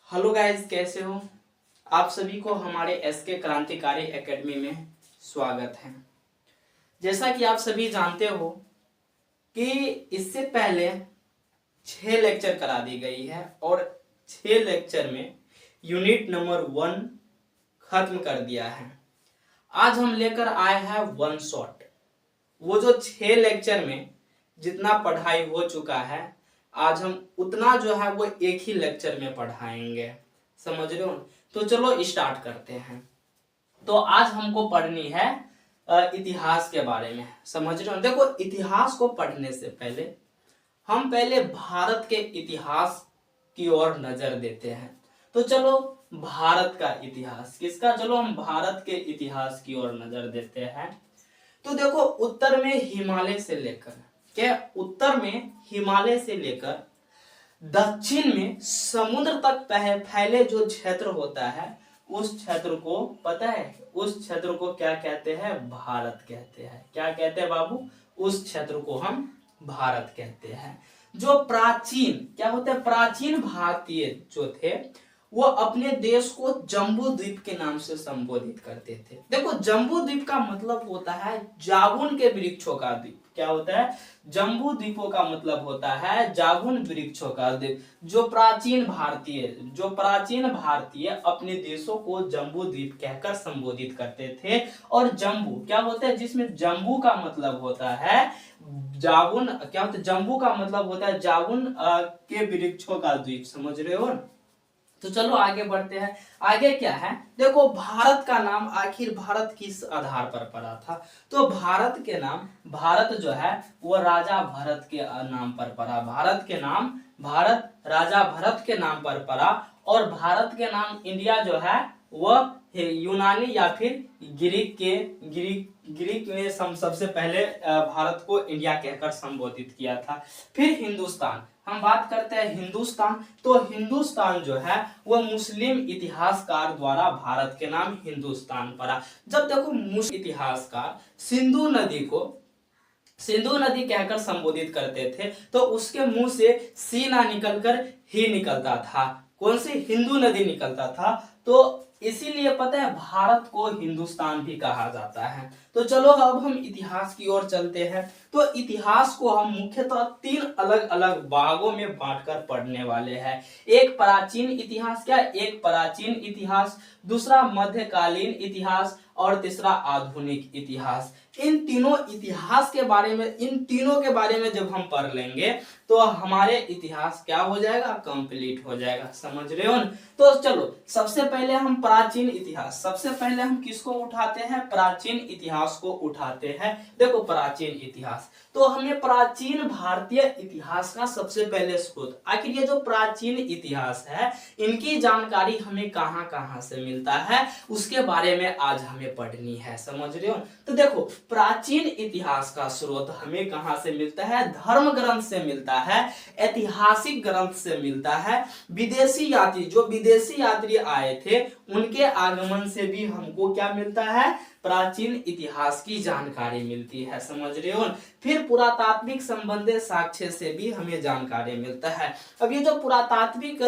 Hello guys, कैसे हो आप सभी को हमारे एसके क्रांतिकारी एकेडमी में स्वागत है। जैसा कि आप सभी जानते हो कि इससे पहले 6 लेक्चर करा दी गई है और 6 लेक्चर में यूनिट नंबर 1 खत्म कर दिया है। आज हम लेकर आए हैं वन शॉट। वो जो 6 लेक्चर में जितना पढ़ाई हो चुका है, आज हम उतना जो है वो एक ही लेक्चर में पढ़ाएंगे। समझ रहे हो? तो चलो स्टार्ट करते हैं। तो आज हमको पढ़नी है इतिहास के बारे में। समझ रहे हो? देखो, इतिहास को पढ़ने से पहले हम पहले भारत के इतिहास की ओर नजर देते हैं। तो चलो भारत का इतिहास किसका, चलो हम भारत के इतिहास की ओर नजर देते हैं। तो देखो, उत्तर में हिमालय से लेकर उत्तर में हिमालय से लेकर दक्षिण में समुद्र तक फैले जो क्षेत्र होता है, उस क्षेत्र को पता है, उस क्षेत्र को क्या कहते हैं? भारत कहते हैं। क्या कहते हैं बाबू? उस क्षेत्र को हम भारत कहते हैं। जो प्राचीन क्या होता है, प्राचीन भारतीय जो थे वो अपने देश को जम्बू द्वीप के नाम से संबोधित करते थे। देखो, जम्बू द्वीप का मतलब होता है जामुन के वृक्षों का द्वीप। क्या होता है? जम्बू द्वीपों का मतलब होता है जामुन वृक्षों का द्वीप। जो प्राचीन भारतीय अपने देशों को जम्बू द्वीप कहकर संबोधित करते थे। और जम्बू क्या होता है, जिसमें जम्बू का मतलब होता है जामुन। क्या होता है? जम्बू का मतलब होता है जामुन के वृक्षों का द्वीप। समझ रहे हो? तो चलो आगे बढ़ते हैं। आगे क्या है, देखो, भारत का नाम आखिर भारत किस आधार पर पड़ा था? तो भारत के नाम, भारत जो है वो राजा भरत के नाम पर पड़ा। भारत के नाम भारत राजा भरत के नाम पर पड़ा। और भारत के नाम इंडिया जो है वह यूनानी या फिर ग्रीक ने सबसे पहले भारत को इंडिया कहकर संबोधित किया था। फिर हिंदुस्तान, हम बात करते हैं हिंदुस्तान। तो हिंदुस्तान जो है वह मुस्लिम इतिहासकार द्वारा भारत के नाम हिंदुस्तान पड़ा। जब देखो, मुस्लिम इतिहासकार सिंधु नदी कहकर संबोधित करते थे, तो उसके मुंह से सी ना निकलकर ही निकलता था। कौन सी? हिंदू नदी निकलता था। तो इसीलिए पता है भारत को हिंदुस्तान भी कहा जाता है। तो चलो अब हम इतिहास की ओर चलते हैं। तो इतिहास को हम मुख्यतः 3 अलग अलग भागों में बांटकर पढ़ने वाले हैं। एक प्राचीन इतिहास, एक प्राचीन इतिहास, दूसरा मध्यकालीन इतिहास और तीसरा आधुनिक इतिहास। इन तीनों के बारे में जब हम पढ़ लेंगे तो हमारे इतिहास क्या हो जाएगा? कंप्लीट हो जाएगा। समझ रहे हो? तो चलो सबसे पहले हम प्राचीन इतिहास, सबसे पहले हम किसको उठाते हैं? प्राचीन इतिहास को उठाते हैं। देखो, प्राचीन इतिहास, तो हमें प्राचीन भारतीय इतिहास का सबसे पहले स्रोत, आखिर ये जो प्राचीन इतिहास है इनकी जानकारी हमें कहां कहां से मिलता है, उसके बारे में आज हमें पढ़नी है। समझ रहे हो? तो देखो, प्राचीन इतिहास का स्रोत हमें कहां से मिलता है? धर्म ग्रंथ से मिलता है, ऐतिहासिक ग्रंथ से मिलता है, विदेशी यात्री आए थे उनके आगमन से भी हमको क्या मिलता है? प्राचीन इतिहास की जानकारी मिलती है। समझ रहे हो? फिर पुरातात्विक संबंधी साक्ष्य से भी हमें जानकारी मिलता है। अब ये जो पुरातात्विक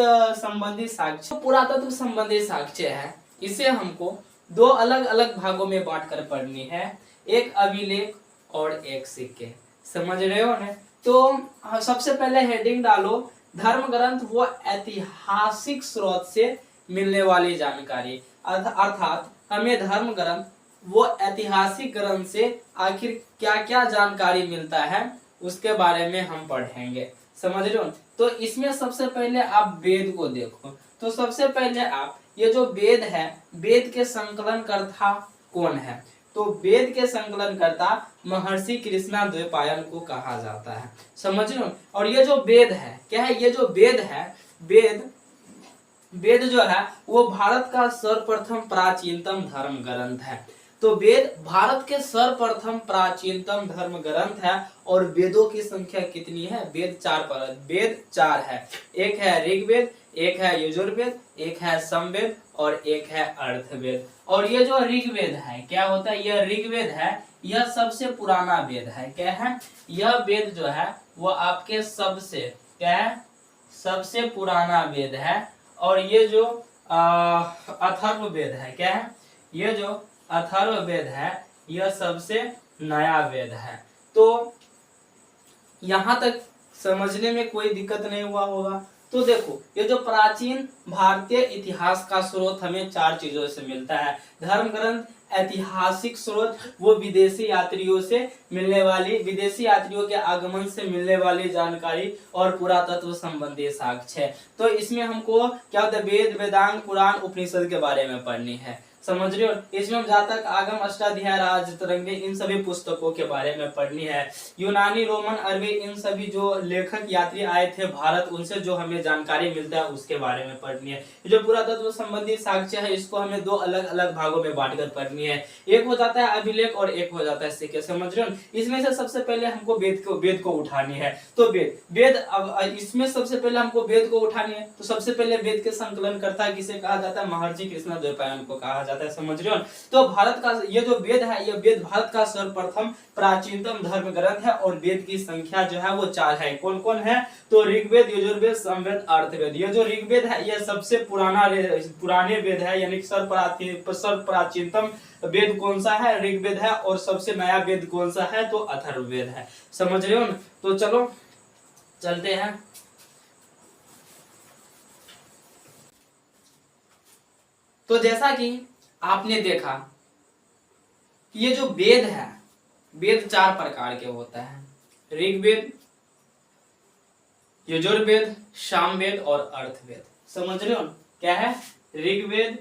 पुरातत्व संबंधी साक्ष्य है, इसे हमको 2 अलग अलग भागों में बांटकर पढ़नी है, एक अभिलेख और एक सिक्के। समझ रहे हो ना? तो सबसे पहले हेडिंग डालो, धर्म ग्रंथ वो ऐतिहासिक स्रोत से मिलने वाली जानकारी। अर्थात हमें धर्म ग्रंथ वो ऐतिहासिक ग्रंथ से आखिर क्या क्या जानकारी मिलता है उसके बारे में हम पढ़ेंगे। समझ रहे हो? तो इसमें सबसे पहले आप वेद को देखो। तो सबसे पहले आप ये जो वेद है, वेद के संकलनकर्ता कौन है? तो वेद के संकलनकर्ता महर्षि कृष्णा द्वैपायन को कहा जाता है। समझ रहे हो? और ये जो वेद है क्या है? ये जो वेद है, वेद जो है वो भारत का सर्वप्रथम प्राचीनतम धर्म ग्रंथ है। तो वेद भारत के सर्वप्रथम प्राचीनतम धर्म ग्रंथ है। और वेदों की संख्या कितनी है? वेद 4 है। एक है ऋग्वेद, एक है यजुर्वेद, एक है सामवेद और एक है अर्थवेद। और ये जो ऋग्वेद है क्या होता है? यह ऋग्वेद है, यह सबसे पुराना वेद है। क्या है? यह वेद जो है वो आपके सबसे क्या है? सबसे पुराना वेद है। और ये जो अथर्ववेद है, क्या है, ये जो अथर्ववेद है यह सबसे नया वेद है। तो यहां तक समझने में कोई दिक्कत नहीं हुआ होगा। तो देखो ये जो प्राचीन भारतीय इतिहास का स्रोत हमें 4 चीजों से मिलता है। धर्म ग्रंथ, ऐतिहासिक स्रोत, वो विदेशी यात्रियों से मिलने वाली, विदेशी यात्रियों के आगमन से मिलने वाली जानकारी और पुरातत्व संबंधी साक्ष्य। तो इसमें हमको क्या होता है, वेद, वेदांग, पुराण, उपनिषद के बारे में पढ़नी है, समझ रहे हो। इसमें हम जातक, आगम, अष्टाध्याय, राजतरंगी, इन सभी पुस्तकों के बारे में पढ़नी है। यूनानी, रोमन, अरबी, इन सभी जो लेखक यात्री आए थे भारत, उनसे जो हमें जानकारी मिलता है उसके बारे में पढ़नी है। जो पुरातत्व संबंधी साक्ष्य है इसको हमें 2 अलग अलग भागों में बांटकर पढ़नी है। एक हो जाता है अभिलेख और एक हो जाता है सिक्के, समझ रहे हो। इसमें से सबसे पहले हमको वेद को उठानी है। तो वेद इसमें सबसे पहले हमको वेद को उठानी है। तो सबसे पहले वेद के संकलन करता किसे कहा जाता है, महर्षि कृष्णद्वैपायन को कहा जाता है, समझ रहे हो। तो भारत का ये जो वेद है, ये वेद भारत का सर्वप्रथम प्राचीनतम धर्म ग्रंथ है और वेद की संख्या जो है वो 4 है। कौन कौन है, तो ऋग्वेद, यजुर्वेद, सामवेद, अर्थवेद। ये जो ऋग्वेद है ये सबसे पुराने वेद है, यानी सर्वप्राचीनतम वेद कौन सा है, ऋग्वेद है। और सबसे नया वेद कौन सा है, तो अथर्ववेद है, समझ रहे हो ना। तो चलो चलते हैं। तो जैसा कि आपने देखा कि ये जो वेद है, वेद 4 प्रकार के होता है, ऋग्वेद, यजुर्वेद, सामवेद और अर्थवेद, समझ रहे हो। क्या है, ऋग्वेद,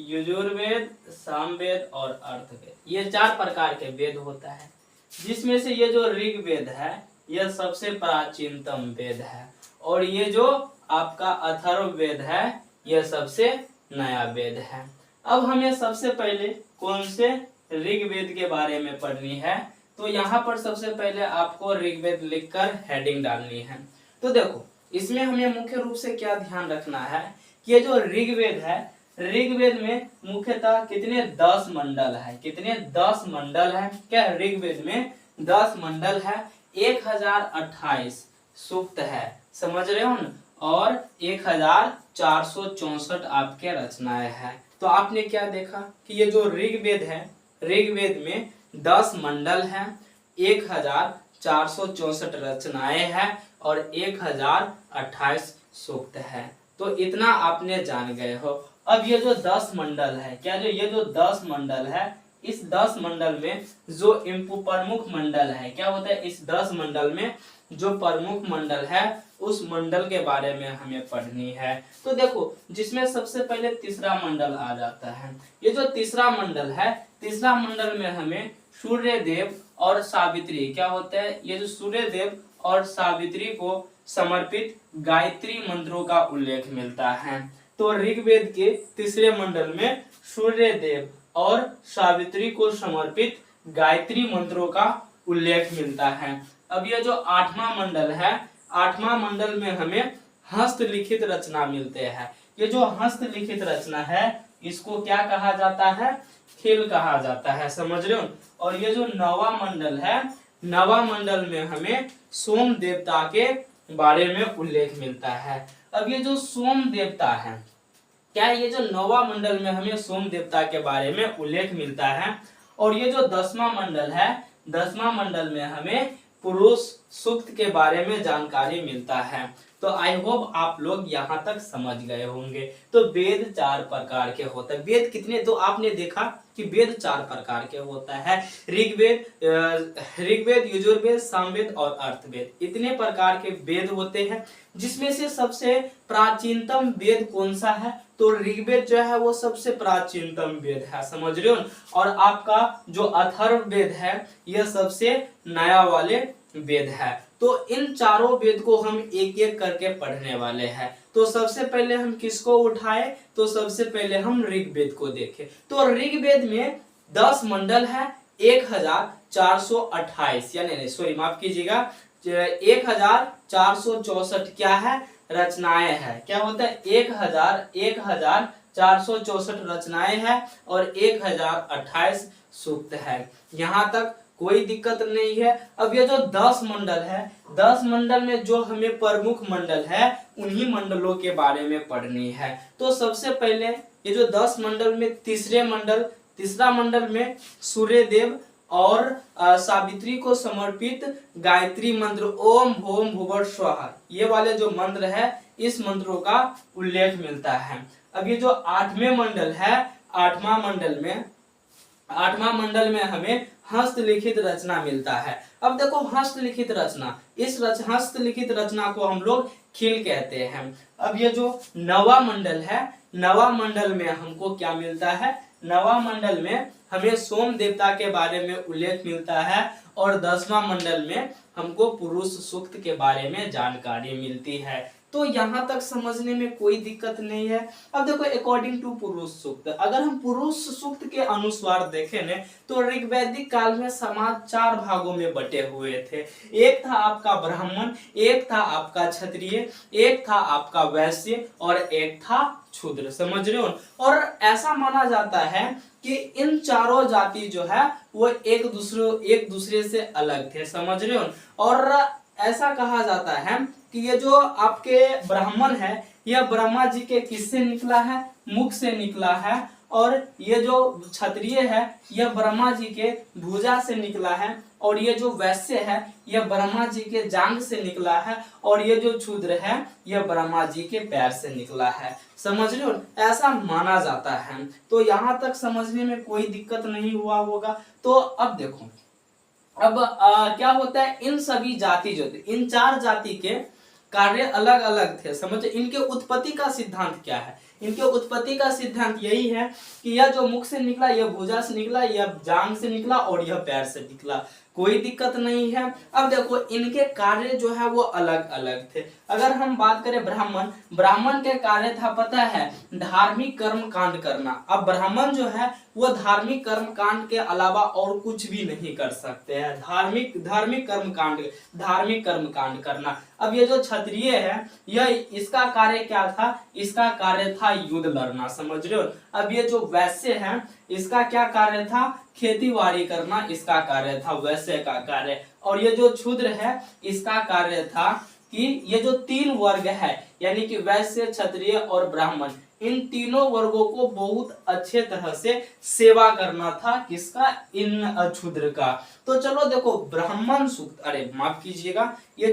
यजुर्वेद, सामवेद और अर्थवेद, ये 4 प्रकार के वेद होता है। जिसमें से ये जो ऋग्वेद है यह सबसे प्राचीनतम वेद है और ये जो आपका अथर्ववेद है यह सबसे नया वेद है। अब हमें सबसे पहले कौन से ऋग्वेद के बारे में पढ़नी है। तो यहाँ पर सबसे पहले आपको ऋग्वेद लिखकर हेडिंग डालनी है। तो देखो इसमें हमें मुख्य रूप से क्या ध्यान रखना है कि ये जो ऋग्वेद है, ऋग्वेद में मुख्यतः कितने 10 मंडल है, कितने 10 मंडल है। क्या ऋग्वेद में 10 मंडल है, 1028 सूक्त है, समझ रहे हो ना। और 1464 आपके रचनाएं हैं। तो आपने क्या देखा कि ये जो ऋग्वेद है, ऋग्वेद में 10 मंडल हैं, 1464 रचनाएं हैं और 1028 सूक्त है। तो इतना आपने जान गए हो। अब ये जो 10 मंडल है, क्या जो ये जो 10 मंडल है, इस 10 मंडल में जो प्रमुख मंडल है, क्या होता है, इस 10 मंडल में जो प्रमुख मंडल है उस मंडल के बारे में हमें पढ़नी है। तो देखो जिसमें सबसे पहले तीसरा मंडल आ जाता है। ये जो तीसरा मंडल है, तीसरा मंडल में हमें सूर्य देव और सावित्री, क्या होता है, ये जो सूर्य देव और सावित्री को समर्पित गायत्री मंत्रों का उल्लेख मिलता है। तो ऋग्वेद के तीसरे मंडल में सूर्य देव और सावित्री को समर्पित गायत्री मंत्रों का उल्लेख मिलता है। अब ये जो 8वां मंडल है, 8वां मंडल में हमें हस्तलिखित रचना मिलते हैं। ये जो हस्तलिखित रचना है इसको क्या कहा जाता है, खेल कहा जाता है, समझ रहे हो। और ये जो 9वां मंडल है, 9वां मंडल में हमें सोम देवता के बारे में उल्लेख मिलता है। अब ये जो सोम देवता है, क्या ये जो 9वां मंडल में हमें सोम देवता के बारे में उल्लेख मिलता है। और ये जो 10वां मंडल है, 10वां मंडल में हमें पुरुष सूक्त के बारे में जानकारी मिलता है। तो आई होप आप लोग यहाँ तक समझ गए होंगे। तो वेद 4 प्रकार के होते हैं। वेद कितने, तो आपने देखा कि वेद 4 प्रकार के होता है, ऋग्वेद, यजुर्वेद, सामवेद और अर्थवेद, इतने प्रकार के वेद होते हैं। जिसमें से सबसे प्राचीनतम वेद कौन सा है, तो ऋग्वेद जो है वो सबसे प्राचीनतम वेद है, समझ रहे हो। और आपका जो अथर्ववेद है यह सबसे नया वाले वेद है। तो इन चारों वेद को हम एक एक करके पढ़ने वाले हैं। तो सबसे पहले हम किसको उठाए, तो सबसे पहले हम ऋग्वेद को देखें। तो ऋग्वेद में 10 मंडल है, 1428 यानी सॉरी माफ कीजिएगा 1464 क्या है, रचनाएं है। क्या होता है, 1464 रचनाएं हैं और 1028 सूक्त है। यहाँ तक कोई दिक्कत नहीं है। अब ये जो 10 मंडल है, 10 मंडल में जो हमें प्रमुख मंडल है उन्हीं मंडलों के बारे में पढ़नी है। तो सबसे पहले ये जो 10 मंडल में तीसरा मंडल में सूर्यदेव और सावित्री को समर्पित गायत्री मंत्र ओम भूम भुवः स्वः, ये वाले जो मंत्र है इस मंत्रों का उल्लेख मिलता है। अब ये जो 8वें मंडल है, 8वां मंडल में हमें हस्तलिखित रचना मिलता है। अब देखो हस्तलिखित रचना, इस हस्तलिखित रचना को हम लोग खिल कहते हैं। अब ये जो 9वां मंडल है, 9वां मंडल में हमको क्या मिलता है, 9वां मंडल में हमें सोम देवता के बारे में उल्लेख मिलता है और 10वां मंडल में हमको पुरुष सूक्त के बारे में जानकारी मिलती है। तो यहाँ तक समझने में कोई दिक्कत नहीं है। अब देखो अकॉर्डिंग टू पुरुष सूक्त, अगर हम पुरुष सूक्त के अनुसार देखें न तो ऋग्वैदिक काल में समाज 4 भागों में बटे हुए थे। एक था आपका ब्राह्मण, एक था आपका क्षत्रिय, एक था आपका वैश्य और एक था शूद्र। समझ रहे हो? और ऐसा माना जाता है कि इन चारों जाति जो है वो एक दूसरे से अलग थे। समझ रहे हो? और ऐसा कहा जाता है कि ये जो आपके ब्राह्मण है यह ब्रह्मा जी के किससे निकला है, मुख से निकला है। और ये जो क्षत्रिय है यह ब्रह्मा जी के भुजा से निकला है। और ये जो वैश्य है यह ब्रह्मा जी के जांघ से निकला है। और ये जो शूद्र है यह ब्रह्मा जी के पैर से निकला है। समझ रहे हो? ऐसा माना जाता है। तो यहाँ तक समझने में कोई दिक्कत नहीं हुआ होगा। तो अब देखो, अब क्या होता है, इन सभी जाति जो थे, इन 4 जाति के कार्य अलग अलग थे। समझे? इनके उत्पत्ति का सिद्धांत क्या है? इनके उत्पत्ति का सिद्धांत यही है कि यह जो मुख से निकला, यह भुजा से निकला, यह जांघ से निकला और यह पैर से निकला। कोई दिक्कत नहीं है। अब देखो इनके कार्य जो है वो अलग अलग थे। अगर हम बात करें ब्राह्मण के कार्य था पता है, धार्मिक कर्म कांड करना। अब ब्राह्मण जो है वो धार्मिक कर्म कांड के अलावा और कुछ भी नहीं कर सकते हैं। धार्मिक कर्म कांड करना। अब ये जो क्षत्रिय है यह इसका कार्य क्या था, इसका कार्य था युद्ध लड़ना। समझ रहे हो? अब ये जो वैश्य है इसका क्या कार्य था, खेती बाड़ी करना, इसका कार्य था वैश्य का कार्य। और ये जो शूद्र है इसका कार्य था कि ये जो 3 वर्ग है यानी कि वैश्य, क्षत्रिय और ब्राह्मण, इन तीनों वर्गों को बहुत अच्छे तरह से सेवा करना था। किसका? इन शूद्र का। तो चलो देखो ब्राह्मण सूक्त, अरे माफ कीजिएगा, ये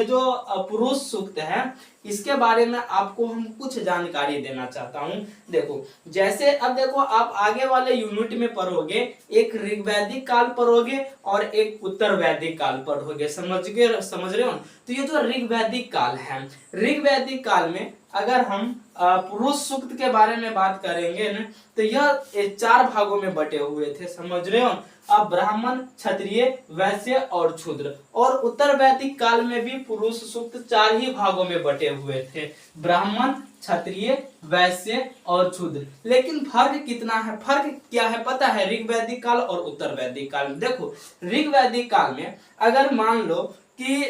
जो पुरुष सूक्त है इसके बारे में आपको हम कुछ जानकारी देना चाहता हूं। देखो जैसे अब देखो आप आगे वाले यूनिट में पढ़ोगे, एक ऋग्वैदिक काल पढ़ोगे और एक उत्तर वैदिक काल पढ़ोगे। समझ रहे हो? तो ये जो ऋग्वैदिक काल है, ऋग्वैदिक काल में अगर हम पुरुष सूक्त के बारे में बात करेंगे न तो यह 4 भागों में बटे हुए थे। समझ रहे हो? अब ब्राह्मण, क्षत्रिय, वैश्य और शूद्र। और उत्तर वैदिक काल में भी पुरुष सूक्त 4 ही भागों में बटे हुए थे, ब्राह्मण, क्षत्रिय, वैश्य और शूद्र। लेकिन फर्क कितना है, फर्क क्या है पता है ऋग्वैदिक काल और उत्तर वैदिक काल में? देखो ऋग्वैदिक काल में अगर मान लो कि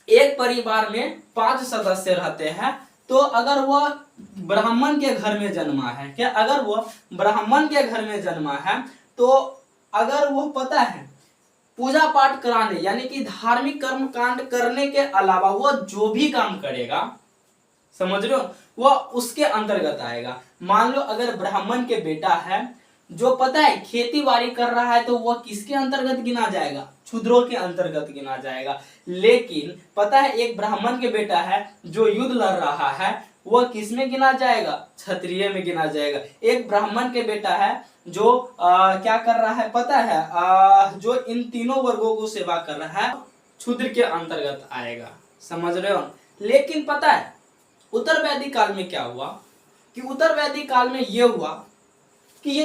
एक परिवार में 5 सदस्य रहते हैं, तो अगर वह ब्राह्मण के घर में जन्मा है, क्या अगर वह ब्राह्मण के घर में जन्मा है तो अगर वह पता है पूजा पाठ कराने यानी कि धार्मिक कर्म कांड करने के अलावा वह जो भी काम करेगा, समझ रहे हो, वह उसके अंतर्गत आएगा। मान लो अगर ब्राह्मण के बेटा है जो पता है खेती बाड़ी कर रहा है तो वह किसके अंतर्गत गिना जाएगा? शूद्रों के अंतर्गत गिना जाएगा। लेकिन पता है एक ब्राह्मण के बेटा है जो युद्ध लड़ रहा है, वह किस में गिना जाएगा? क्षत्रिय में गिना जाएगा। एक ब्राह्मण के बेटा है जो क्या कर रहा है पता है, जो इन तीनों वर्गों को सेवा कर रहा है, शूद्र के अंतर्गत आएगा। समझ रहे हो? लेकिन पता है उत्तर वैदिक काल में क्या हुआ कि उत्तर वैदिक काल में यह हुआ कि ये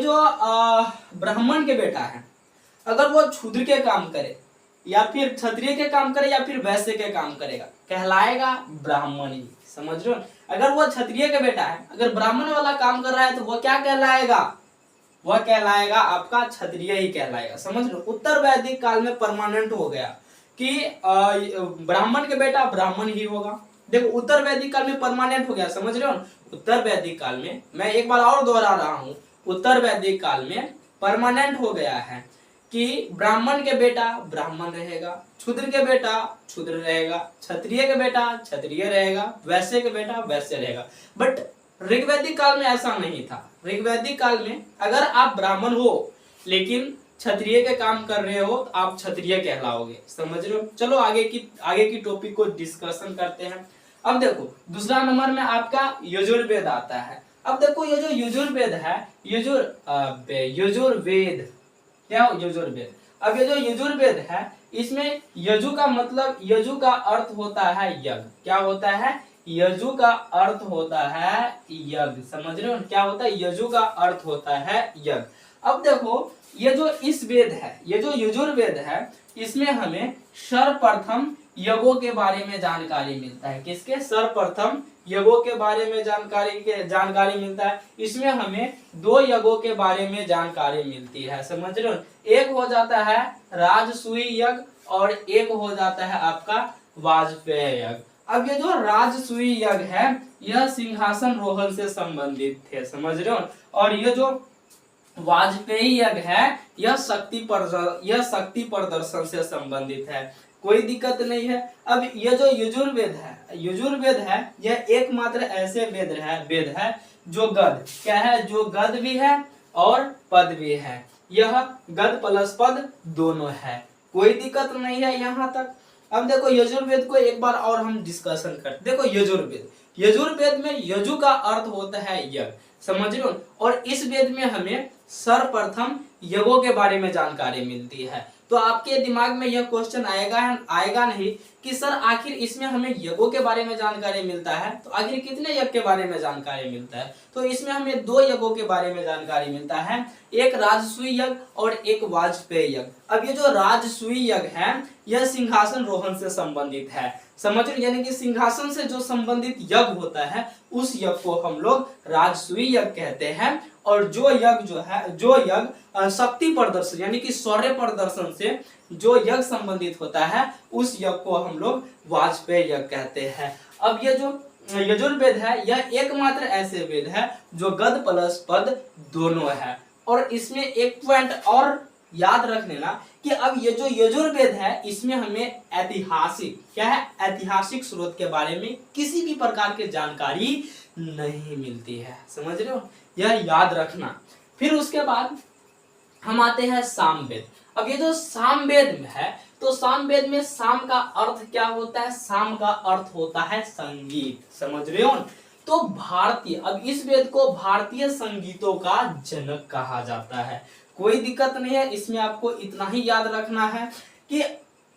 जो ब्राह्मण के बेटा है अगर वो शूद्र के काम करे या फिर क्षत्रिय के काम करे या फिर वैश्य के काम करेगा, कहलाएगा ब्राह्मण ही। समझ रहे हो? अगर वो क्षत्रिय के बेटा है अगर ब्राह्मण वाला काम कर रहा है तो वो क्या कहलाएगा? वह कहलाएगा आपका क्षत्रिय ही कहलाएगा। समझ लो उत्तर वैदिक काल में परमानेंट हो गया कि ब्राह्मण के बेटा ब्राह्मण ही होगा। देखो उत्तर वैदिक काल में परमानेंट हो गया। समझ रहे हो? उत्तर वैदिक काल में, मैं एक बार और दोहरा रहा हूं, उत्तर वैदिक काल में परमानेंट हो गया है कि ब्राह्मण के बेटा ब्राह्मण रहेगा, शूद्र के बेटा शूद्र रहेगा, क्षत्रिय के बेटा क्षत्रिय रहेगा, वैश्य के बेटा वैश्य रहेगा। बट ऋग्वैदिक काल में ऐसा नहीं था। ऋग्वैदिक काल में अगर आप ब्राह्मण हो लेकिन क्षत्रिय के काम कर रहे हो तो आप क्षत्रिय कहलाओगे। समझ रहे हो? चलो आगे की टॉपिक को डिस्कशन करते हैं। अब देखो दूसरा नंबर में आपका यजुर्वेद आता है। अब देखो ये जो यजुर्वेद है, यजुर्वेद क्या हो? यजुर्वेद। अब ये जो यजुर्वेद है इसमें यजु का मतलब, यजु का अर्थ होता है यज्ञ। क्या होता है? यजु का अर्थ होता है यज्ञ। समझ रहे हो? क्या होता है? यजु का अर्थ होता है यज्ञ। अब देखो ये जो इस वेद है, ये जो यजुर्वेद है, इसमें हमें सर्वप्रथम यज्ञों के बारे में जानकारी मिलता है। किसके? सर्वप्रथम यज्ञों के बारे में जानकारी मिलता है। इसमें हमें 2 यज्ञों के बारे में जानकारी मिलती है। समझ रहे हो? एक हो जाता है राजसूय यज्ञ और एक हो जाता है आपका वाजपेय यज्ञ। अब ये जो राजसूय यज्ञ है यह सिंहासन रोहन से संबंधित थे। समझ रहे हो? और ये जो वाजपेयी यज्ञ है यह शक्ति प्रदर्शन से संबंधित है। कोई दिक्कत नहीं है। अब ये जो यजुर्वेद है यह एकमात्र ऐसे वेद है जो गद क्या है? जो गद भी है और पद भी है। यह गद प्लस पद दोनों है। कोई दिक्कत नहीं है यहाँ तक। अब देखो यजुर्वेद को एक बार और हम डिस्कशन करते। देखो यजुर्वेद में यजु का अर्थ होता है यज्ञ। समझ रहे हो? और इस वेद में हमें सर्वप्रथम यज्ञों के बारे में जानकारी मिलती है। तो आपके दिमाग में यह क्वेश्चन आएगा नहीं कि सर आखिर इसमें हमें यज्ञों के बारे में जानकारी मिलता है तो आखिर कितने यज्ञ के बारे में जानकारी मिलता है? तो इसमें हमें 2 यज्ञों के बारे में जानकारी मिलता है, एक राजसूय यज्ञ और एक वाजपेय यज्ञ। अब ये जो राजसूय यज्ञ है यह सिंहासन रोहन से संबंधित है। समझ रहे? यानी कि सिंहासन से जो संबंधित यज्ञ होता है उस यज्ञ को हम लोग राजसूय यज्ञ कहते हैं। और जो यज्ञ शक्ति प्रदर्शन यानी कि शौर्य प्रदर्शन से जो यज्ञ संबंधित होता है उस यज्ञ को हम लोग वाजपेय यज्ञ कहते हैं। अब ये जो यजुर्वेद है यह एकमात्र ऐसे वेद है जो गद प्लस पद दोनों है। और इसमें एक पॉइंट और याद रख लेना कि अब ये जो यजुर्वेद है इसमें हमें ऐतिहासिक स्रोत के बारे में किसी भी प्रकार की जानकारी नहीं मिलती है। समझ रहे हो? यह याद रखना। फिर उसके बाद हम आते हैं सामवेद। अब ये जो सामवेद है तो सामवेद में साम का अर्थ क्या होता है? साम का अर्थ होता है संगीत। समझ रहे हो? तो अब इस वेद को भारतीय संगीतों का जनक कहा जाता है। कोई दिक्कत नहीं है। इसमें आपको इतना ही याद रखना है कि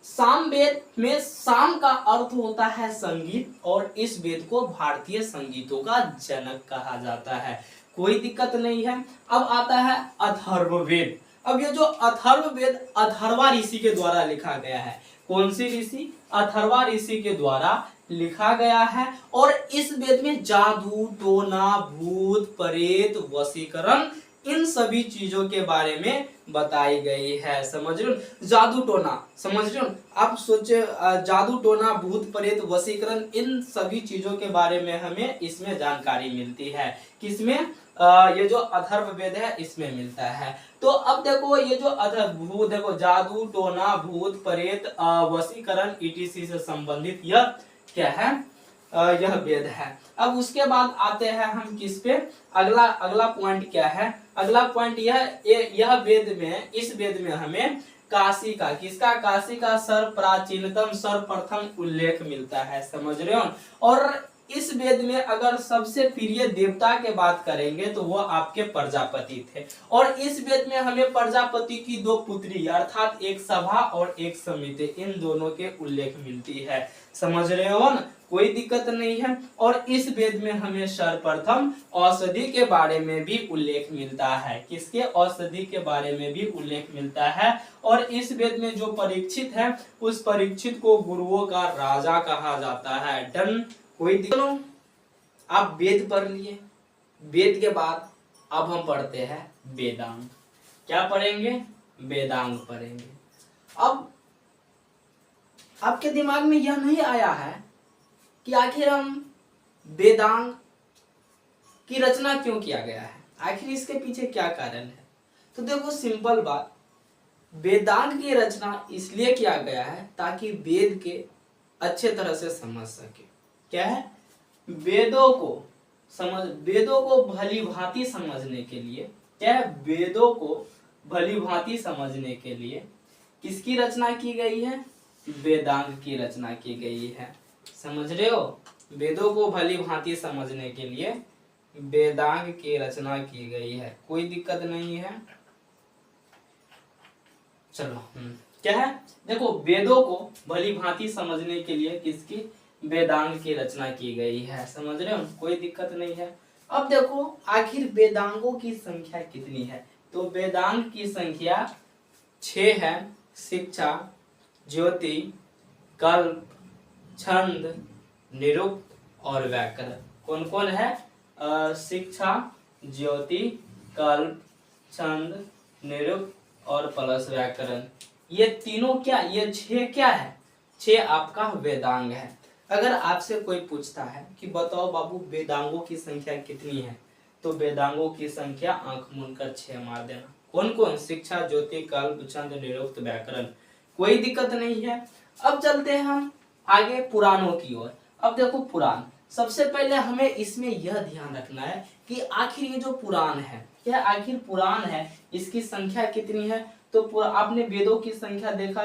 सामवेद में साम का अर्थ होता है संगीत और इस वेद को भारतीय संगीतों का जनक कहा जाता है। कोई दिक्कत नहीं है। अब आता है अथर्ववेद। अब ये जो अथर्ववेद अथर्वा ऋषि के द्वारा लिखा गया है। कौन सी ऋषि? अथर्वा ऋषि के द्वारा लिखा गया है। और इस वेद में जादू टोना भूत प्रेत वशीकरण इन सभी चीजों के बारे में बताई गई है। समझ रहे हो? जादू टोना, समझ रहे हो? आप सोचे जादू टोना भूत प्रेत वशीकरण इन सभी चीजों के बारे में हमें इसमें जानकारी मिलती है। किसमें? ये जो अथर्ववेद है इसमें मिलता है। तो अब देखो ये जो देखो जादू टोना भूत प्रेत वशीकरण ईटीसी से संबंधित यह क्या है? यह वेद है। अब उसके बाद आते हैं हम किस पे? अगला पॉइंट क्या है? अगला पॉइंट यह वेद में, इस वेद में हमें काशी का प्राचीनतम सर्वप्रथम उल्लेख मिलता है। समझ रहे हो? और इस वेद में अगर सबसे प्रिय देवता के बात करेंगे तो वो आपके प्रजापति थे। और इस वेद में हमें प्रजापति की 2 पुत्री अर्थात एक सभा और एक समिति इन दोनों के उल्लेख मिलती है। समझ रहे हो ना? कोई दिक्कत नहीं है। और इस वेद में हमें सर्वप्रथम औषधि के बारे में भी उल्लेख मिलता है। किसके? औषधि के बारे में भी उल्लेख मिलता है। और इस वेद में जो परीक्षित है उस परीक्षित को गुरुओं का राजा कहा जाता है। डन? कोई दिक्कत? आप वेद पढ़ लिए। वेद के बाद अब हम पढ़ते हैं वेदांग। क्या पढ़ेंगे? वेदांग पढ़ेंगे। अब आपके दिमाग में यह नहीं आया है कि आखिर हम वेदांग की रचना क्यों किया गया है? आखिर इसके पीछे क्या कारण है? तो देखो सिंपल बात, वेदांग की रचना इसलिए किया गया है ताकि वेद के अच्छे तरह से समझ सके। क्या है? वेदों को भली भांति समझने के लिए, क्या है, वेदों को भली भांति समझने के लिए किसकी रचना की गई है? वेदांग की रचना की गई है। समझ रहे हो? वेदों को भली भांति समझने के लिए वेदांग की रचना की गई है। कोई दिक्कत नहीं है। चलो क्या है, देखो वेदों को भली भांति समझने के लिए किसकी? वेदांग की रचना की गई है। समझ रहे हो? कोई दिक्कत नहीं है। अब देखो आखिर वेदांगों की संख्या कितनी है? तो वेदांग की संख्या 6 है। शिक्षा, ज्योति, कल्प, छंद, निरुक्त और व्याकरण। कौन कौन है? शिक्षा, ज्योति, कल्प, छंद, निरुक्त और प्लस व्याकरण। ये तीनों क्या, ये 6 क्या है? 6 आपका वेदांग है। अगर आपसे कोई पूछता है कि बताओ बाबू वेदांगों की संख्या कितनी है, तो वेदांगों की संख्या आंख मूंदकर 6 मार देना। कौन कौन? शिक्षा, ज्योति, कल्प, छंद, निरुक्त, व्याकरण। कोई दिक्कत नहीं है। अब चलते हैं हम आगे पुराणों की ओर। अब देखो पुराण, सबसे पहले हमें इसमें यह ध्यान रखना है कि आखिर ये जो पुराण है, क्या आखिर पुराण है, इसकी संख्या कितनी है? तो आपने वेदों की संख्या देखा,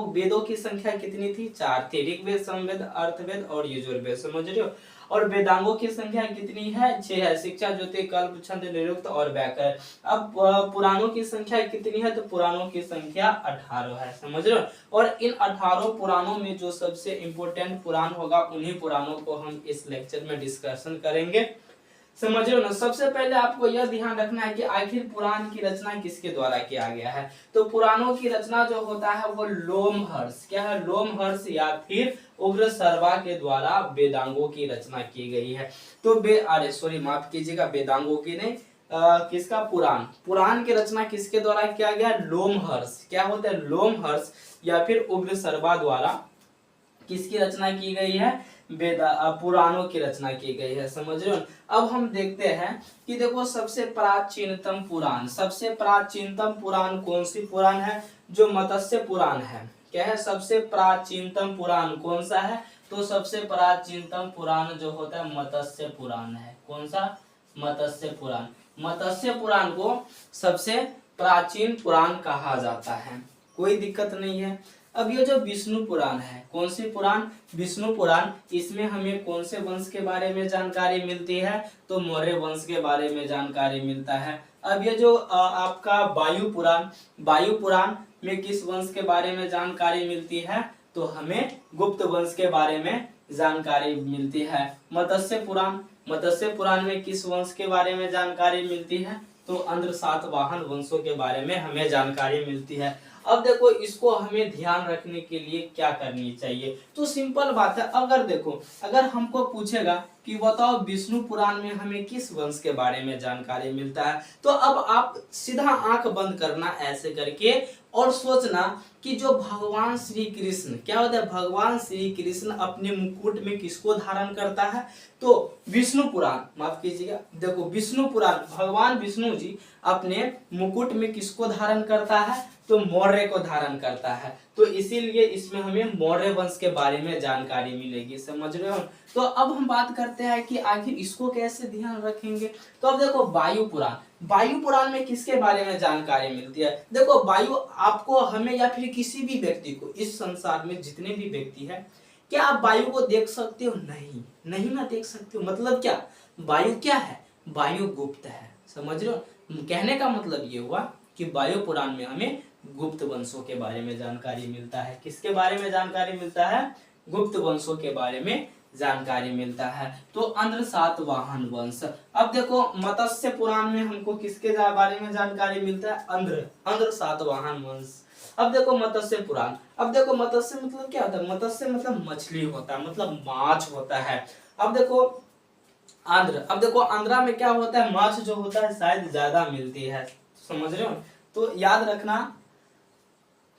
वेदों की संख्या कितनी थी? 4 थी। ऋग्वेद, सामवेद, अर्थवेद और यजुर्वेद। समझ रहे हो? और वेदांगों की संख्या कितनी है? 6 है। शिक्षा, ज्योति, कल्प, छंद, निरुक्त और व्याकरण। अब पुराणों की संख्या कितनी है? तो पुराणों की संख्या 18 है। समझ रहे हो? और इन 18 पुराणों में जो सबसे इंपोर्टेंट पुराण होगा, उन्हीं पुराणों को हम इस लेक्चर में डिस्कशन करेंगे। समझ रहे हो ना? सबसे पहले आपको यह ध्यान रखना है कि आखिर पुराण की रचना किसके द्वारा किया गया है। तो पुराणों की रचना जो होता है वो लोमहर्ष, क्या है? लोमहर्ष या फिर उग्रसर्वा के द्वारा वेदांगों की रचना की गई है। तो माफ कीजिएगा, वेदांगों की नहीं, किसका? पुराण की रचना किसके द्वारा किया गया? लोमहर्ष। क्या होता है? लोमहर्ष या फिर उग्रसर्वा द्वारा किसकी रचना की गई है? पुराणों की रचना की गई है। समझ रहे हो? अब हम देखते हैं कि देखो सबसे प्राचीनतम पुराण, सबसे प्राचीनतम पुराण कौन सी पुराण है? जो मत्स्य पुराण है। क्या है? सबसे प्राचीनतम पुराण कौन सा है? तो सबसे प्राचीनतम पुराण जो होता है मत्स्य पुराण है। कौन सा? मत्स्य पुराण। मत्स्य पुराण को सबसे प्राचीन पुराण कहा जाता है। कोई दिक्कत नहीं है। अब ये जो विष्णु पुराण है, कौन सी पुराण? विष्णु पुराण। इसमें हमें कौन से वंश के बारे में जानकारी मिलती है? तो मौर्य वंश के बारे में जानकारी मिलता है। अब ये जो आपका वायु पुराण, वायु पुराण में किस वंश के बारे में जानकारी मिलती है? तो हमें गुप्त वंश के बारे में जानकारी मिलती है। मत्स्य पुराण, मत्स्य पुराण में किस वंश के बारे में जानकारी मिलती है? तो अंध्र सातवाहन वंशों के बारे में हमें जानकारी मिलती है। अब देखो इसको हमें ध्यान रखने के लिए क्या करनी चाहिए? तो सिंपल बात है, अगर देखो अगर हमको पूछेगा कि बताओ विष्णु पुराण में हमें किस वंश के बारे में जानकारी मिलता है, तो अब आप सीधा आंख बंद करना ऐसे करके और सोचना कि जो भगवान श्री कृष्ण, क्या होता है? भगवान श्री कृष्ण अपने मुकुट में किसको धारण करता है? तो विष्णु पुराण, माफ कीजिएगा, देखो विष्णु पुराण, भगवान विष्णु जी अपने मुकुट में किसको धारण करता है? तो मौर्य को धारण करता है। तो इसीलिए इसमें हमें मौर्य वंश के बारे में जानकारी मिलेगी। समझ रहे हो? तो अब हम बात करते हैं कि आखिर इसको कैसे ध्यान रखेंगे। तो अब देखो वायु पुराण, वायु पुराण में किसके बारे में जानकारी मिलती है? देखो वायु आपको, हमें या फिर किसी भी व्यक्ति को, इस संसार में जितने भी व्यक्ति हैं, क्या आप वायु को देख सकते हो? नहीं, नहीं ना देख सकते हो। मतलब क्या? वायु क्या है? वायु गुप्त है। समझ रहे हो? कहने का मतलब ये हुआ कि वायु पुराण में हमें गुप्त वंशों के बारे में जानकारी मिलता है। किसके बारे में जानकारी मिलता है? गुप्त वंशों के बारे में जानकारी मिलता है। तो अंध्र सातवाहन वंश। अब देखो मत्स्य पुराण में हमको किसके बारे में जानकारी मिलता है? अंध्र सातवाहन वंश। अब देखो मत्स्य पुराण, अब देखो मत्स्य मतलब क्या होता है? मत्स्य मतलब मछली होता है, मतलब माछ होता है। अब देखो आंध्र, अब देखो आंध्रा में क्या होता है? माछ जो होता है शायद ज्यादा मिलती है। समझ रहे हो? तो याद रखना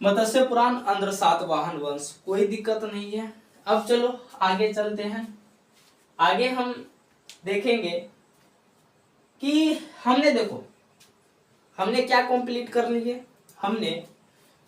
मत्स्य पुराण, अंध्र सातवाहन वंश, कोई दिक्कत नहीं है। अब चलो आगे चलते हैं। आगे हम देखेंगे कि हमने देखो हमने क्या कंप्लीट कर लिए, हमने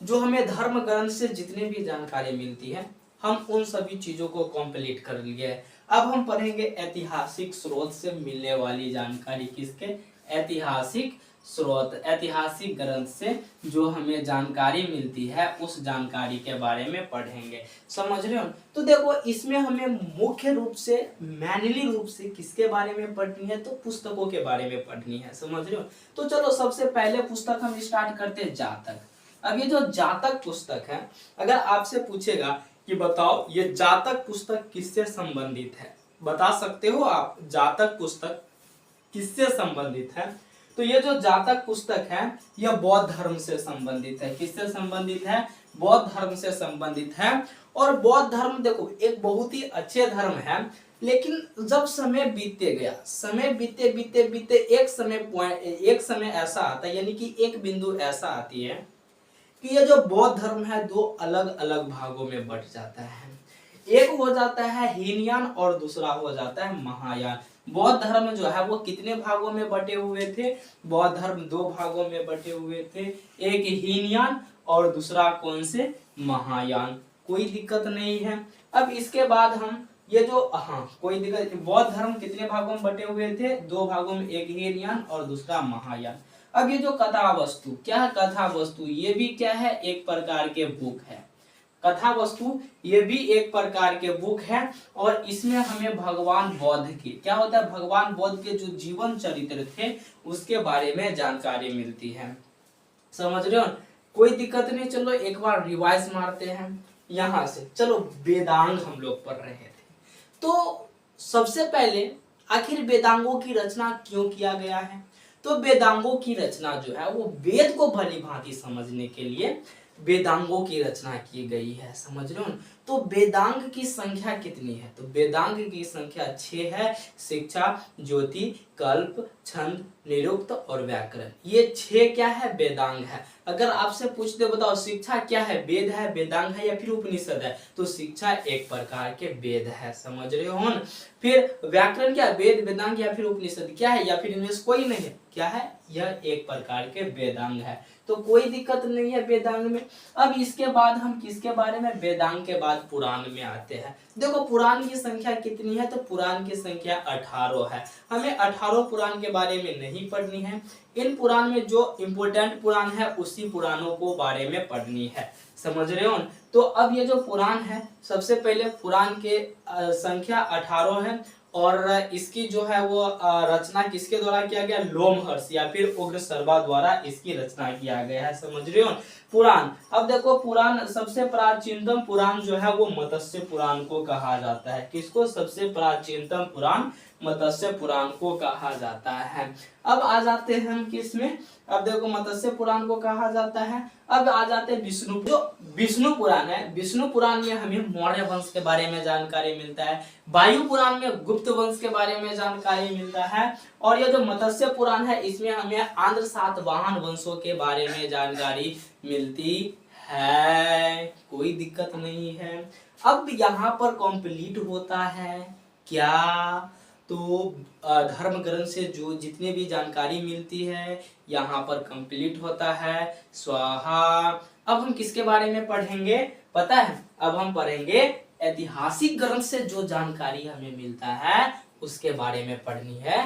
जो हमें धर्म ग्रंथ से जितने भी जानकारी मिलती है हम उन सभी चीजों को कंप्लीट कर लिए है। अब हम पढ़ेंगे ऐतिहासिक स्रोत से मिलने वाली जानकारी, किसके, ऐतिहासिक स्रोत, ऐतिहासिक ग्रंथ से जो हमें जानकारी मिलती है उस जानकारी के बारे में पढ़ेंगे। समझ रहे हो। तो देखो इसमें हमें मुख्य रूप से मैनली रूप से किसके बारे में पढ़नी है, तो पुस्तकों के बारे में पढ़नी है। समझ रहे हो। तो चलो सबसे पहले पुस्तक हम स्टार्ट करते हैं जातक। अब ये जो जातक पुस्तक है, अगर आपसे पूछेगा कि बताओ ये जातक पुस्तक किससे संबंधित है, बता सकते हो आप जातक पुस्तक किससे संबंधित है, तो ये जो जातक पुस्तक है यह बौद्ध धर्म से संबंधित है। किससे संबंधित है, बौद्ध धर्म से संबंधित है। और बौद्ध धर्म देखो एक बहुत ही अच्छे धर्म है, लेकिन जब समय बीतते गया, समय बीते बीते बीते एक समय ऐसा आता है, यानी कि एक बिंदु ऐसा आती है कि ये जो बौद्ध धर्म है दो अलग अलग भागों में बट जाता है। एक हो जाता है हीनयान और दूसरा हो जाता है महायान। बौद्ध धर्म जो है वो कितने भागों में बटे हुए थे, बौद्ध धर्म दो भागों में बटे हुए थे, एक हीनयान और दूसरा कौन से, महायान। कोई दिक्कत नहीं है। अब इसके बाद हम ये जो कोई दिक्कत, बौद्ध धर्म कितने भागों में बटे हुए थे, दो भागों में, एक हीनयान और दूसरा महायान। अब ये जो कथा वस्तु, क्या है कथा वस्तु, ये भी क्या है, एक प्रकार के बुक है। कथा वस्तु ये भी एक प्रकार के बुक है और इसमें हमें भगवान बौद्ध के, क्या होता है, भगवान बौद्ध के जो जीवन चरित्र थे उसके बारे में जानकारी मिलती है। समझ रहे हो, कोई दिक्कत नहीं। चलो एक बार रिवाइज मारते हैं यहां से। चलो वेदांग हम लोग पढ़ रहे थे, तो सबसे पहले आखिर वेदांगों की रचना क्यों किया गया है, तो वेदांगों की रचना जो है वो वेद को भली भांति समझने के लिए वेदांगों की रचना की गई है। समझ रहे हो। तो वेदांग की संख्या कितनी है, तो वेदांग की संख्या 6 है। शिक्षा, ज्योति, कल्प, छंद, निरुक्त और व्याकरण, ये 6 क्या है, वेदांग है। अगर आपसे पूछते बताओ शिक्षा क्या है, वेद है, वेदांग है या फिर उपनिषद है, तो शिक्षा एक प्रकार के वेद है। समझ रहे हो। फिर व्याकरण क्या, वेद, वेदांग या फिर उपनिषद क्या है, या फिर इनमें से कोई नहीं है, क्या है, यह एक प्रकार के वेदांग है। तो कोई दिक्कत नहीं है वेदांग में। अब इसके बाद हम किसके बारे में, वेदांग के बाद पुराण में आते हैं। देखो पुराण की संख्या कितनी है, तो पुराण की संख्या 18 है। हमें 18 पुराण के बारे में नहीं पढ़नी है। इन पुराण में जो इम्पोर्टेंट पुराण है उसी पुराणों को बारे में पढ़नी है। समझ रहे हो। तो अब ये जो पुराण है, सबसे पहले पुराण के संख्या 18 है और इसकी जो है वो रचना किसके द्वारा किया गया, लोमहर्ष या फिर उग्रशर्मा द्वारा इसकी रचना किया गया है। समझ रहे हो। पुराण, अब देखो पुराण सबसे प्राचीनतम पुराण जो है वो मत्स्य पुराण को कहा जाता है। किसको, सबसे प्राचीनतम पुराण मत्स्य पुराण को कहा जाता है। अब आ जाते हैं हम किसमें, अब देखो मत्स्य पुराण को कहा जाता है। अब आ जाते हैं विष्णु, जो विष्णु पुराण है, विष्णु पुराण में हमें मौर्य वंश के बारे में जानकारी मिलता है। वायु पुराण में गुप्त वंश के बारे में जानकारी मिलता है। और ये जो मत्स्य पुराण है इसमें हमें आंध्र सातवाहन वंशों के बारे में जानकारी मिलती है। कोई दिक्कत नहीं है। अब यहाँ पर कंप्लीट होता है क्या, तो धर्म ग्रंथ से जो जितने भी जानकारी मिलती है यहाँ पर कंप्लीट होता है। स्वाहा। अब हम किसके बारे में पढ़ेंगे पता है, अब हम पढ़ेंगे ऐतिहासिक ग्रंथ से जो जानकारी हमें मिलता है उसके बारे में पढ़नी है।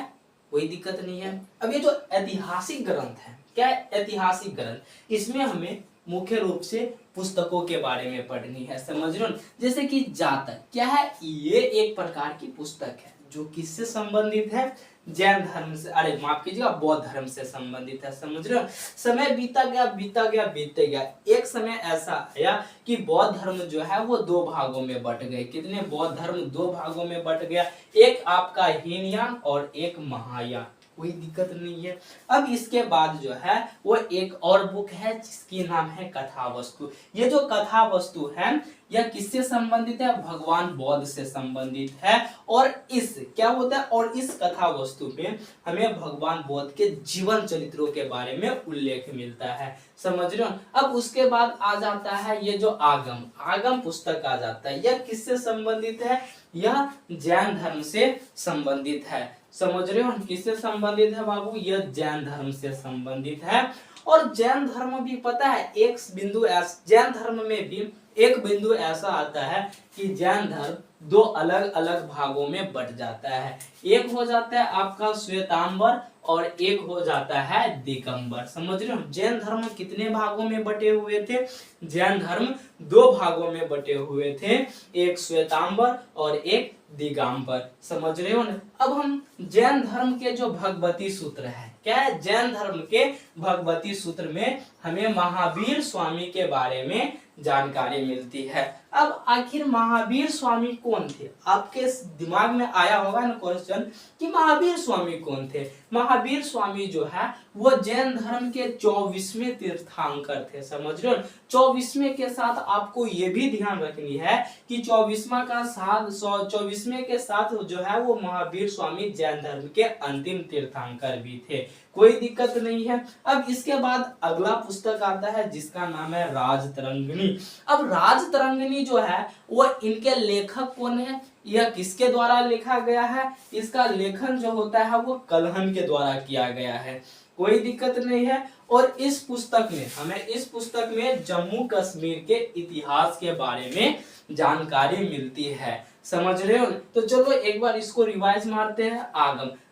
कोई दिक्कत नहीं है। अब ये जो ऐतिहासिक ग्रंथ है, क्या है, ऐतिहासिक ग्रंथ, इसमें हमें मुख्य रूप से पुस्तकों के बारे में पढ़नी है। समझ रहे हो। जैसे कि जातक क्या है, ये एक प्रकार की पुस्तक है जो किससे संबंधित है, जैन धर्म से, अरे माफ कीजिएगा, बौद्ध धर्म से संबंधित है। समझ रहे हो। समय बीता गया बीता गया बीतते गया, एक समय ऐसा आया कि बौद्ध धर्म जो है वो दो भागों में बट गए। कितने, बौद्ध धर्म दो भागों में बट गया, एक आपका हीनयान और एक महायान। कोई दिक्कत नहीं है। अब इसके बाद जो है वो एक और बुक है जिसकी नाम है कथा वस्तु। ये जो कथा वस्तु है यह किससे संबंधित है, भगवान बौद्ध से संबंधित है। और इस क्या होता है, और इस कथा वस्तु में हमें भगवान बौद्ध के जीवन चरित्रों के बारे में उल्लेख मिलता है। समझ रहे हो। अब उसके बाद आ जाता है ये जो आगम पुस्तक आ जाता है। यह किससे संबंधित है, यह जैन धर्म से संबंधित है। समझ रहे हो किससे संबंधित है बाबू, यह जैन धर्म से संबंधित है। और जैन धर्म भी पता है एक बिंदु जैन धर्म में भी एक बिंदु ऐसा आता है कि जैन धर्म दो अलग अलग भागों में बट जाता है। एक हो जाता है आपका श्वेतांबर और एक हो जाता है दिगंबर। समझ रहे हो जैन धर्म कितने भागों में बटे हुए थे, जैन धर्म दो भागों में बटे हुए थे, एक श्वेतांबर और एक दिगंबर। समझ रहे हो ना। अब हम जैन धर्म के जो भगवती सूत्र है, क्या है, जैन धर्म के भगवती सूत्र में हमें महावीर स्वामी के बारे में जानकारी मिलती है। अब आखिर महावीर स्वामी कौन थे, आपके दिमाग में आया होगा ना क्वेश्चन कि महावीर स्वामी कौन थे। महावीर स्वामी जो है वो जैन धर्म के 24वें तीर्थंकर थे। समझ रहे हो 24वें के साथ आपको ये भी ध्यान रखनी है कि 24वां का साथ 24वें के साथ जो है वो महावीर स्वामी जैन धर्म के अंतिम तीर्थंकर भी थे। कोई दिक्कत नहीं है। अब इसके बाद अगला पुस्तक आता है जिसका नाम है राजतरंगिणी। अब राजतरंगिणी जो है वो इनके लेखक कौन है, यह किसके द्वारा लिखा गया है, इसका लेखन जो होता है वो कलहन के द्वारा किया गया है। कोई दिक्कत नहीं है। और इस पुस्तक में जम्मू कश्मीर के इतिहास के बारे में जानकारी मिलती है। समझ रहे हो। तो चलो एक बार इसको रिवाइज मारते हैं।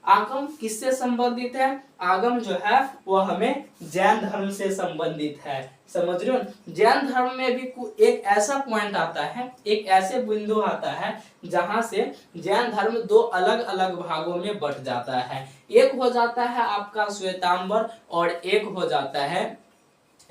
आगम किससे संबंधित है, आगम जो है वो हमें जैन धर्म से संबंधित है। समझ रहे हो जैन धर्म में भी एक ऐसा पॉइंट आता है, एक ऐसे बिंदु आता है जहां से जैन धर्म दो अलग अलग भागों में बट जाता है। एक हो जाता है आपका श्वेतांबर और एक हो जाता है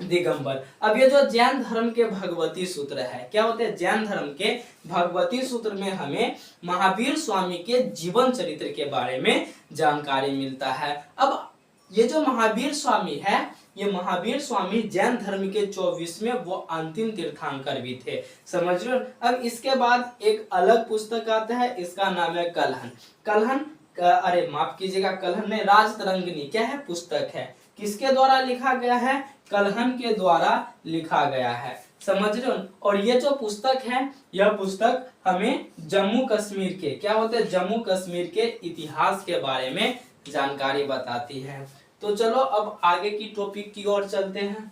दिगंबर। अब ये जो जैन धर्म के भगवती सूत्र है, क्या होते हैं, जैन धर्म के भगवती सूत्र में हमें महावीर स्वामी के जीवन चरित्र के बारे में जानकारी मिलता है। अब ये जो महावीर स्वामी है, ये महावीर स्वामी जैन धर्म के 24वें वो अंतिम तीर्थंकर भी थे। समझ रहे हो। अब इसके बाद एक अलग पुस्तक आता है, इसका नाम है कलहन। अरे माफ कीजिएगा, कलहन नहीं, राजतरंगिणी क्या है, पुस्तक है। किसके द्वारा लिखा गया है, कलहन के द्वारा लिखा गया है। समझ रहे हो। और ये जो पुस्तक है, यह पुस्तक हमें जम्मू कश्मीर के क्या होते हैं, जम्मू कश्मीर के इतिहास के बारे में जानकारी बताती है। तो चलो अब आगे की टॉपिक की ओर चलते हैं।